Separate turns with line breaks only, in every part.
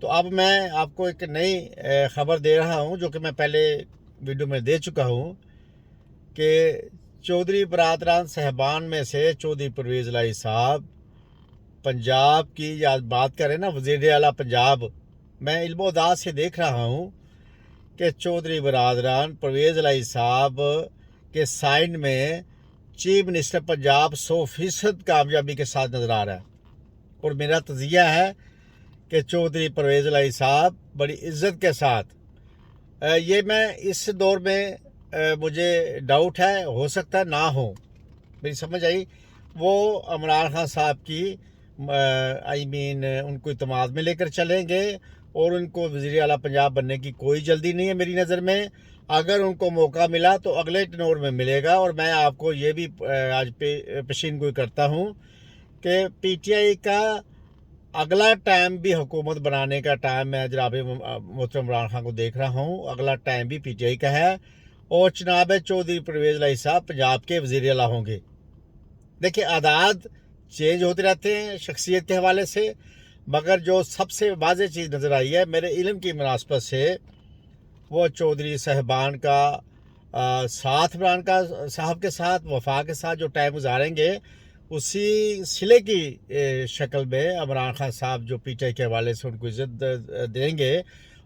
تو اب میں آپ کو ایک نئی خبر دے رہا ہوں جو کہ میں پہلے ویڈیو میں دے چکا ہوں کہ چودھری برادران صاحبان میں سے چودھری پرویز الہی صاحب پنجاب کی یا بات کریں نا وزیر اعلیٰ پنجاب، میں علم و داد سے دیکھ رہا ہوں کہ چودھری برادران پرویز الہی صاحب کے سائن میں چیف منسٹر پنجاب 100% کامیابی کے ساتھ نظر آ رہا ہے، اور میرا تجزیہ ہے کہ چودھری پرویز الہی صاحب بڑی عزت کے ساتھ یہ میں اس دور میں مجھے ڈاؤٹ ہے، ہو سکتا ہے نہ ہو، میری سمجھ آئی، وہ عمران خان صاحب کی ان کو اعتماد میں لے کر چلیں گے، اور ان کو وزیر اعلیٰ پنجاب بننے کی کوئی جلدی نہیں ہے میری نظر میں۔ اگر ان کو موقع ملا تو اگلے ٹینور میں ملے گا، اور میں آپ کو یہ بھی آج پیشین گوئی کرتا ہوں کہ پی ٹی آئی کا اگلا ٹائم بھی حکومت بنانے کا ٹائم میں جناب محترم عمران خان کو دیکھ رہا ہوں، اگلا ٹائم بھی پی ٹی آئی کا ہے، اور جناب چودھری پرویز الہی صاحب پنجاب کے وزیر اعلیٰ ہوں گے۔ دیکھیں اعداد چینج ہوتے رہتے ہیں شخصیت کے حوالے سے، مگر جو سب سے واضح چیز نظر آئی ہے میرے علم کی مناسبت سے، وہ چودھری صاحبان کا ساتھ عمران کا صاحب کے ساتھ وفا کے ساتھ جو ٹائم گزاریں گے، اسی صلے کی شکل میں عمران خان صاحب جو پی ٹی آئی کے حوالے سے ان کو عزت دیں گے۔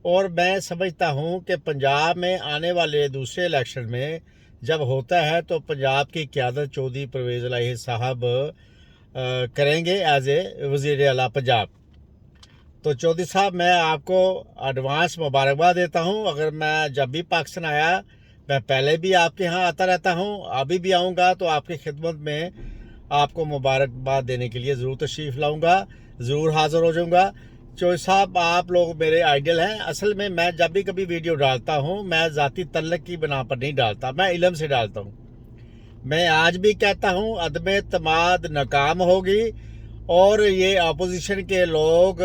اور میں سمجھتا ہوں کہ پنجاب میں آنے والے دوسرے الیکشن میں جب ہوتا ہے تو پنجاب کی قیادت چودھری پرویز الہی صاحب کریں گے ایز اے وزیر اعلیٰ پنجاب۔ تو چودھری صاحب میں آپ کو ایڈوانس مبارکباد دیتا ہوں، اگر میں جب بھی پاکستان آیا، میں پہلے بھی آپ کے ہاں آتا رہتا ہوں، ابھی بھی آؤں گا تو آپ کی خدمت میں آپ کو مبارکباد دینے کے لیے ضرور تشریف لاؤں گا، ضرور حاضر ہو جاؤں گا۔ چودھری صاحب آپ لوگ میرے آئیڈل ہیں، اصل میں جب بھی کبھی ویڈیو ڈالتا ہوں میں ذاتی تعلق کی بنا پر نہیں ڈالتا، میں علم سے ڈالتا ہوں۔ میں آج بھی کہتا ہوں عدم اعتماد ناکام ہوگی، اور یہ اپوزیشن کے لوگ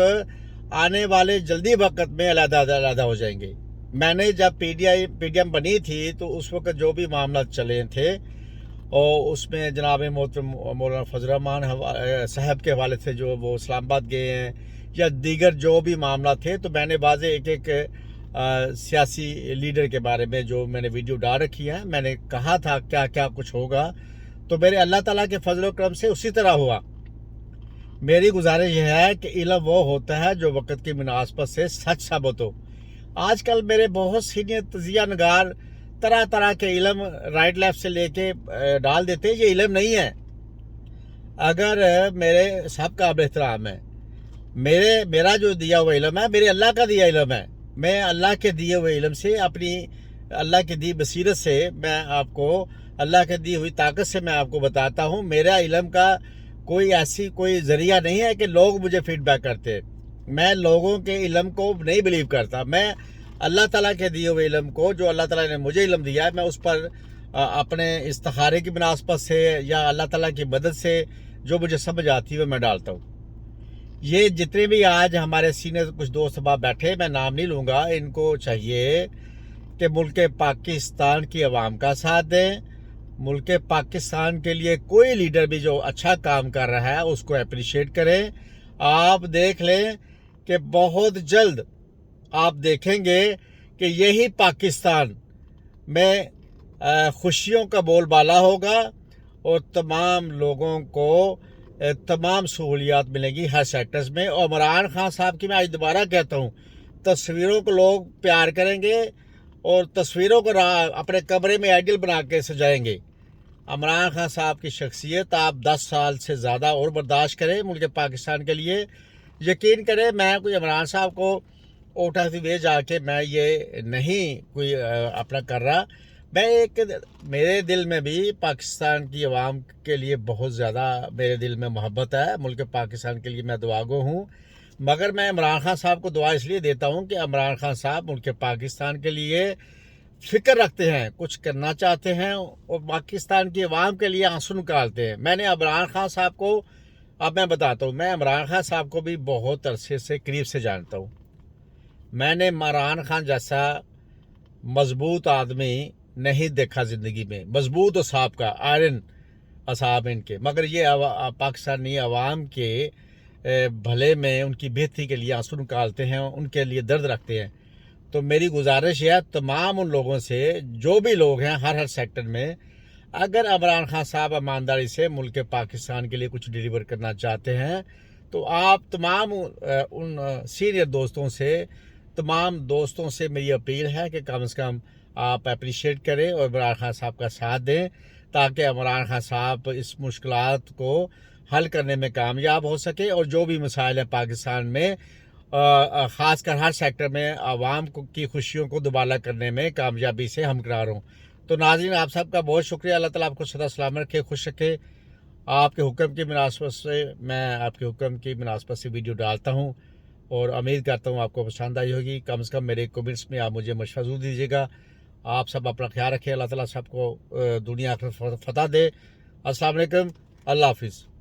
آنے والے جلدی وقت میں علیحدہ ہو جائیں گے۔ میں نے جب پی ڈی ایم بنی تھی تو اس وقت جو بھی معاملات چلے تھے، اور اس میں جناب محترم مولانا فضل الرحمان صاحب کے حوالے سے جو وہ اسلام آباد گئے ہیں، یا دیگر جو بھی معاملات تھے، تو میں نے واضح ایک سیاسی لیڈر کے بارے میں جو میں نے ویڈیو ڈال رکھی ہے، میں نے کہا تھا کیا کیا کچھ ہوگا، تو میرے اللہ تعالیٰ کے فضل و کرم سے اسی طرح ہوا۔ میری گزارش یہ ہے کہ علم وہ ہوتا ہے جو وقت کی مناسبت سے سچ ثابت ہو۔ آج کل میرے بہت سینئر تجزیہ نگار طرح طرح کے علم رائٹ لیفٹ سے لے کے ڈال دیتے ہیں، یہ علم نہیں ہے۔ اگر میرے سب قابل احترام ہے، میرا جو دیا ہوا علم ہے میرے اللہ کا دیا علم ہے، میں اللہ کے دیے ہوئے علم سے، اپنی اللہ کی دی بصیرت سے میں آپ کو، اللہ کے دی ہوئی طاقت سے میں آپ کو بتاتا ہوں۔ میرا علم کا کوئی ذریعہ نہیں ہے کہ لوگ مجھے فیڈ بیک کرتے، میں لوگوں کے علم کو نہیں بلیو کرتا، میں اللہ تعالیٰ کے دیے ہوئے علم کو، جو اللہ تعالیٰ نے مجھے علم دیا ہے، میں اس پر اپنے استخارے کی مناسبت سے یا اللہ تعالیٰ کی مدد سے جو مجھے سمجھ آتی ہے وہ میں ڈالتا ہوں۔ یہ جتنے بھی آج ہمارے سینئر کچھ دوست صاحب بیٹھے، میں نام نہیں لوں گا، ان کو چاہیے کہ ملک پاکستان کی عوام کا ساتھ دیں، ملک پاکستان کے لیے کوئی لیڈر بھی جو اچھا کام کر رہا ہے اس کو اپریشیٹ کریں۔ آپ دیکھ لیں کہ بہت جلد آپ دیکھیں گے کہ یہی پاکستان میں خوشیوں کا بول بالا ہوگا، اور تمام لوگوں کو تمام سہولیات ملیں گی ہر سیکٹرز میں۔ اور عمران خان صاحب کی میں آج دوبارہ کہتا ہوں، تصویروں کو لوگ پیار کریں گے، اور تصویروں کو اپنے کمرے میں آئیڈل بنا کے سجائیں گے۔ عمران خان صاحب کی شخصیت آپ 10 سال سے زیادہ اور برداشت کریں ملک پاکستان کے لیے۔ یقین کریں میں کوئی عمران صاحب کو اٹھاتی ہوئے جا کے میں یہ نہیں کوئی اپنا کر رہا، میرے دل میں بھی پاکستان کی عوام کے لیے بہت زیادہ میرے دل میں محبت ہے، ملک پاکستان کے لیے میں دعاگو ہوں، مگر میں عمران خان صاحب کو دعا اس لیے دیتا ہوں کہ عمران خان صاحب ملک پاکستان کے لیے فکر رکھتے ہیں، کچھ کرنا چاہتے ہیں، اور پاکستان کی عوام کے لیے آنسو نکالتے ہیں۔ میں نے عمران خان صاحب کو، اب میں بتاتا ہوں، میں عمران خان صاحب کو بھی بہت عرصے سے قریب سے جانتا ہوں۔ میں نے عمران خان جیسا مضبوط آدمی نہیں دیکھا زندگی میں، مضبوط اصحاب کا، آئرن اصحاب ان کے، مگر یہ پاکستانی عوام کے بھلے میں ان کی بہتری کے لیے آنسو نکالتے ہیں، ان کے لیے درد رکھتے ہیں۔ تو میری گزارش ہے تمام ان لوگوں سے، جو بھی لوگ ہیں ہر سیکٹر میں، اگر عمران خان صاحب ایمانداری سے ملک پاکستان کے لیے کچھ ڈیلیور کرنا چاہتے ہیں تو آپ تمام ان سینئر دوستوں سے، تمام دوستوں سے میری اپیل ہے کہ کم از کم آپ اپریشیٹ کریں اور عمران خان صاحب کا ساتھ دیں، تاکہ عمران خان صاحب اس مشکلات کو حل کرنے میں کامیاب ہو سکے، اور جو بھی مسائل ہیں پاکستان میں، خاص کر ہر سیکٹر میں عوام کی خوشیوں کو دوبالا کرنے میں کامیابی سے ہمکنار ہوں۔ تو ناظرین، آپ سب کا بہت شکریہ۔ اللہ تعالیٰ آپ کو سدا سلامت رکھے، خوش رکھے۔ آپ کے حکم کی مناسبت سے ویڈیو ڈالتا ہوں، اور امید کرتا ہوں آپ کو پسند آئی ہوگی۔ کم از کم میرے کمنٹس میں آپ مجھے مشورہ ضرور دیجیے گا۔ آپ سب اپنا خیال رکھیں۔ اللہ تعالیٰ سب کو دنیا آخرت فتح دے۔ السلام علیکم، اللہ حافظ۔